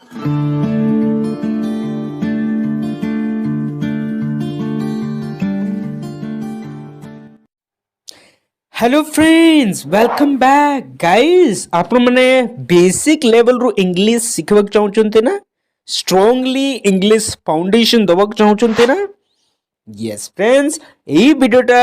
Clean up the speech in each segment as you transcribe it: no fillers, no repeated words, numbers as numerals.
hello friends welcome back guys आपण माने basic level रो English सिखबक चाहउचंते ना स्ट्रांगली इंग्लिश फाउंडेशन दबक चाहउचंते ना यस फ्रेंड्स एई वीडियोटा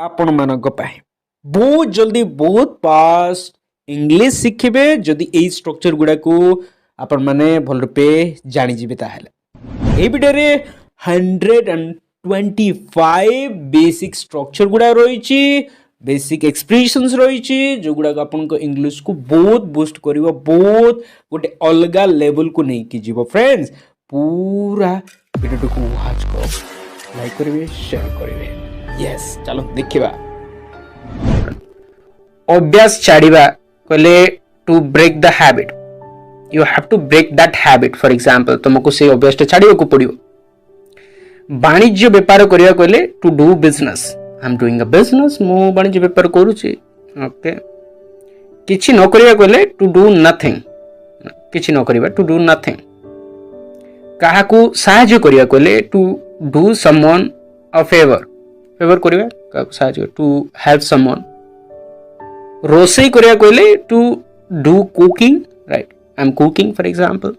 आपण मानक पाए बहुत जल्दी बहुत फास्ट इंग्लिश शिखिबे जदि एई स्ट्रक्चर गुडा को आपण माने भल रूपे जानि जिबे ताहेले एई वीडियो रे 125 बेसिक स्ट्रक्चर गुडा रहिछि बेसिक एक्सप्रेशंस रही जो गुड़ाक आपन इंग्लिश को बहुत बूस्ट करिवो बहुत गोटे अलगा लेवल को नहीं कि जीवो फ्रेंड्स पूरा वीडियो को वॉच करो लाइक करिवे शेयर करिवे यस चलो देखिबा अभ्यास छाड़ीबा कहले to break the habit you have to break that habit for example तुमको से अभ्यास छाड़ियो को पड़ियो वाणिज्य व्यापार करिया कहले to do business I am doing a business मो वाणिज्य व्यापार करूची ओके किछि न करिया कहले टू डू नथिंग किछि न करिबा टू डू नथिंग काहा को सहाय्य करिया कहले to do someone a favour favour करिबा का सहाय्य टू हेल्प समवन रोसई करिया कहले to do cooking right I am cooking for example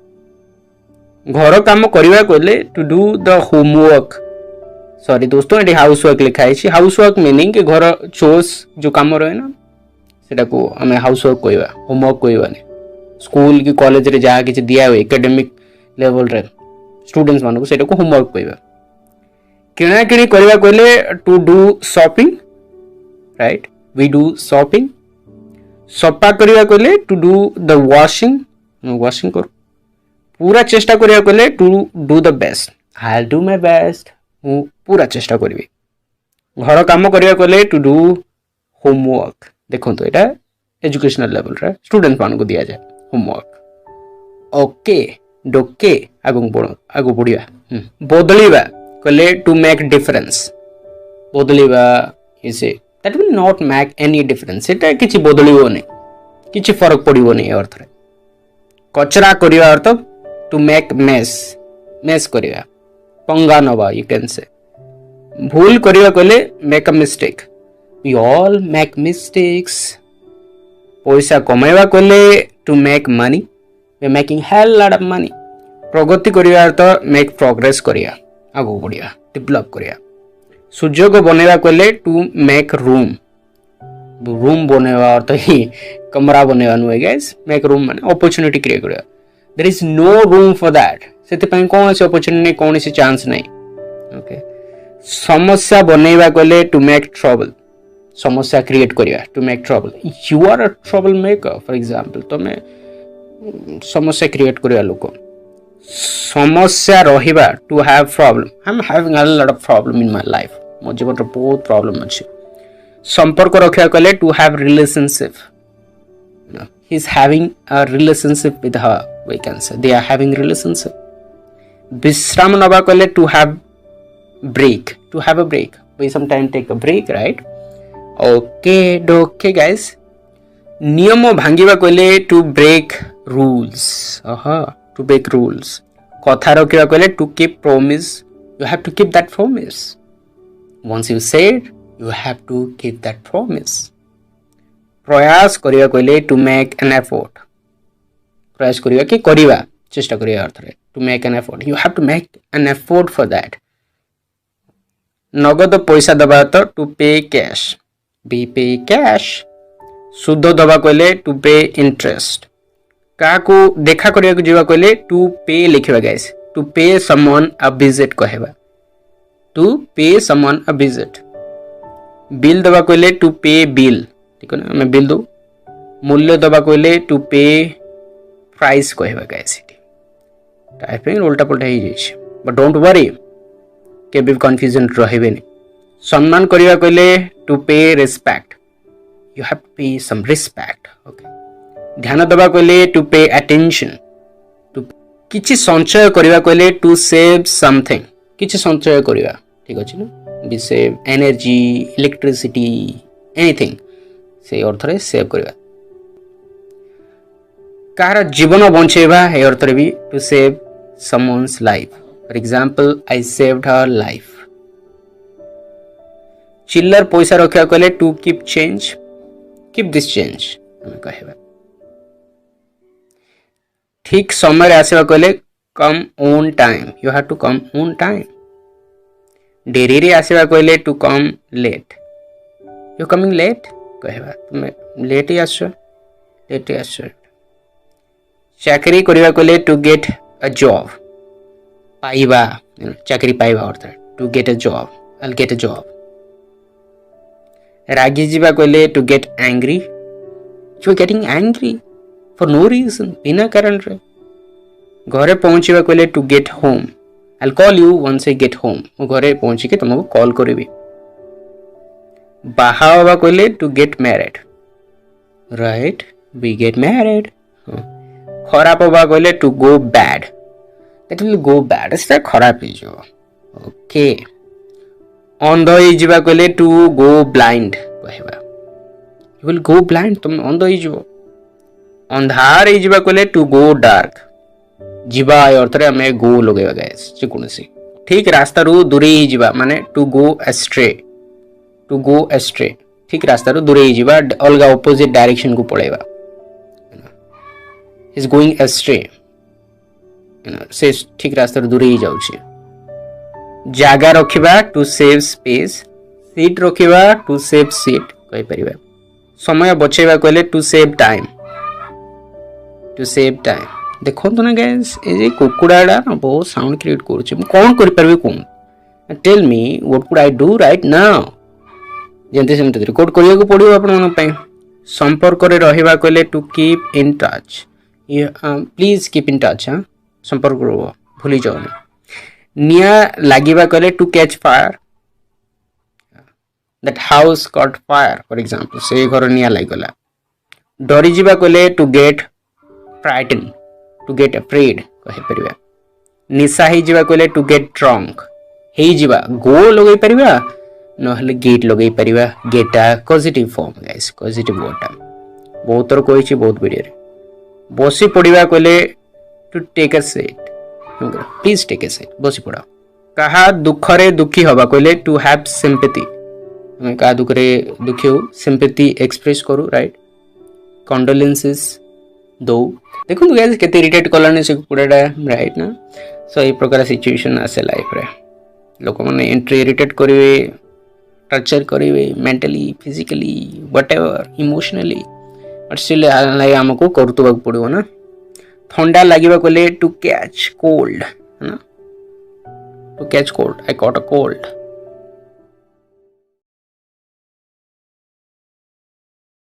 घर काम करिया कहले to do the homework sorry दोस्तों ये हाउस वर्क लिखा है हाउस वर्क मीनिंग कि घर चोर्स जो काम रहे ना सेटा को हमें हाउस वर्क कहवा होमवर्क कहवानी स्कूल की कॉलेज रे जहाँ किसी दिया हुए एकेडमिक लेवल रे स्टूडेंट्स मानको सेटा को होमवर्क कहवा किणा किणी करवा कहले to do shopping right we do shopping सफा करवा कहले to do the washing washing कर पूरा चेष्टा करवा कहले to do the best I will do my best मु पूरा चेष्टा करी घर काम करने को टू डू होमवर्क देखो तो यहाँ एजुकेशनल लेवल रे स्टूडेंट मान को दिया जाए होमवर्क ओके डोके आगु बढ़िया बदलिबा कहले टू मेक डिफरेंस बदलिबा इसे that will not make any difference एटा किछि बदलिबोनी किछि फरक पड़िबोनी अर्थ रे कचरा करिवा अर्थ टू मेक मेस मेस करिवा पंगा नवा यू कैन से भूल करिया कहले make a mistake we all make mistakes पैसा कमाइबा कहले to make money we making hell lot of money प्रगति करिया अर्थ मेक प्रोग्रेस करिया आगु बढ़िया डेवलप करिया सुजोग बनेवा कहले टू मेक रूम रूम बनेवा अर्थ ही कमरा बनेवा नुए गाइस मेक रूम माने अपॉर्चुनिटी क्रिएट करिया there is no room for that से कौन सी अपॉर्चुनिटी कौन सी चांस नहीं ओके समस्या बनेवा कहले टू मेक ट्रबल समस्या क्रिएट करिया to make trouble you are a trouble maker for example तमे समस्या क्रिएट करिया लोक समस्या रहिबा to have problem I am having a lot of problem in my life मो जीवन रे बहुत प्रॉब्लम अछि संपर्क रखिया कहले to have relationship he is having a relationship with her we can say they are having relationship विश्राम नबा कहले to have a break we sometimes take a break right okay guys नियम भांगिबा कहले to break rules to break rules कथा रखिबा कहले to keep promise you have to keep that promise once you said you have to keep that promise प्रयास करिया कहले to make an effort प्रयास करिया कि करिवा चेष्टा करिया अर्थ रे to make an effort you have to make an effort for that नगद पैसा दबा तो टू पे कैश बी पे कैश सुध दबा कहले टू पे इंटरेस्ट का को देखा करिया को जीवा कहले टू पे लिखिबा गाइस टू पे समवन अ विजिट कहबा टू पे समवन अ विजिट बिल दबा कहले टू पे बिल ठीक है ना मैं बिल दो मूल्य दबा कहले टू पे प्राइस कहबा गाइस टाइपिंग उल्टा पुल्टा ही जाइछ बट डोंट वरी के भी कंफ्यूजन रहबेनी सम्मान करिया कहले टू पे रिस्पेक्ट यू हैव टू पे सम रिस्पेक्ट ओके ध्यान दबा कहले टू पे अटेंशन टू किछि संचय करिया कहले टू सेव समथिंग किछि संचय करिया ठीक अछि ना be save energy electricity anything से अर्थ रे सेव करिया कार जीवन बंचेबा ए अर्थ रे भी to save someone's life for example I saved her life चिल्लर पैसा रखा कहले to keep change keep this change हमें कहबा ठीक समय आसवा कहले come on time you have to come on time डेरी रे आसवा कहले to come late you coming late कहबा तुम लेट ही आसो चाकरी करबा कहले टू गेट अ जॉब पाइबा चाकरी पाइबा अर्थ to get a job I get a job रागी जीवा कहले to get angry you are getting angry for no reason बिना कारण रे घरे पहुंचवा कहले to get home I call you once I get home मु घरे पहुंची के तुमको कॉल करबी बाहा होबा कहले to get married right we get married खराब होबा कहले to go bad that will go bad it's खराब ही जो ओके अंध हो जीवा कहले टू गो ब्लाइंड कहबा यू विल गो ब्लाइंड तुम अंध हो जीवो अंधार हो जीवा कहले टू गो डार्क जीवा अर्थ रे हमें गो लगेबा गाइस जे कोनसी ठीक रास्ता रु दूरे ही जीवा माने टू गो एस्ट्रे ठीक रास्ता रु दूरे ही जीवा अलगा ऑपोजिट डायरेक्शन को पळेबा इज गोइंग एस्ट्रे से ठीक रास्ता रु दूरे ही जाउछि जागा रखिबा टू सेव स्पेस सीट रखिबा टू सेव सीट कहि परिबा समय बचेबा कहले टू सेव टाइम देखो तो ना गाइस ए कुकुड़ाडा ना बहुत साउंड क्रिएट करूछि कोन करि परबे कोन tell me what could I do right now जेंते सेमते रिकॉर्ड करिया को पड़ियो आपन मन पय संपर्क रे रहिबा कहले to keep in touch please keep in touch हां संपर्क रो भूली जाओ निया लागिबा कहले to catch fire that house caught fire for example से घर निया लागला डरी जीवा कहले to get frighten to get afraid कहि परिबा निशा ही जीवा कहले टू गेट ड्रंक हे जीवा गो लगै परिबा नहले गेट लगै परिबा गेटा positive form guys positive word बहुत थर कहिछि बहुत वीडियो रे बसी पड़िबा कहले to take a seat please take a seat बसी पड़ा कहा दुख रे दुखी हवा कहले टू हैव सिंपैथी हमें कहा दुख रे दुखी हो सिंपैथी एक्सप्रेस करू राइट कंडोलेंसेस दो देखो गाइस केते इरिटेट कलाने से कुडाडा राइट ना सो ए प्रकार सिचुएशन आसे लाइफ रे लोक माने एंट्री इरिटेट करिवे टर्चर करिवे mentally physically whatever emotionally but still like हमको करतुबा पड़िबो ना ठंडा लागिबा कहले टू कैच कोल्ड है ना to catch cold I caught a cold